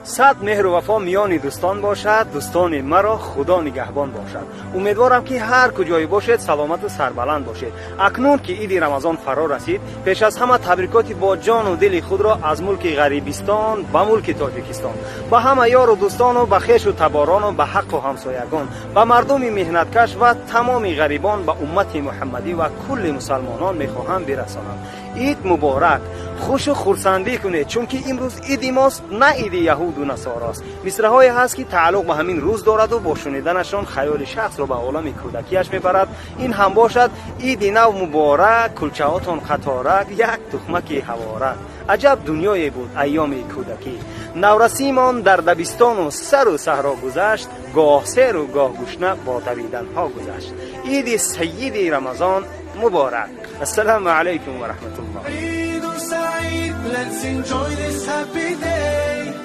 صد مهر و وفا میان دوستان باشد. دوستان مرا خدا نگهبان باشد. امیدوارم که هر کجای باشید سلامت و سربلند باشید. اکنون که عید رمضان فرا رسید، پیش از همه تبریکاتی با جان و دل خود را از ملک غریبستان به ملک تاجیکستان به همه یار و دوستان و به خویش و تباران و به حق و همسایگان، به مردم مهنتکش و تمام غریبان، به امت محمدی و کل مسلمانان میخواهم برسانم. عید مبارک. خوش و خرسندی کنید، چون که امروز عید ماست، نه عید یهود و نصاراست. مصرع‌های هست که تعلق به همین روز دارد و با شنیدنشان خیال شخص را به عالم کودکیش میبرد. این هم باشد. عید نو مبارک، کلچه‌هاتان قطارک، یک تخمک هوارک. عجب دنیایی بود ایام کودکی. نورسیمان در دبستان و سر و صحرا گذشت، گاه سیر و گاه گشنه با دویدن ها گذشت. عید سید رمضان مبارک. السلام علیکم و رحمت الله. Let's enjoy this happy day.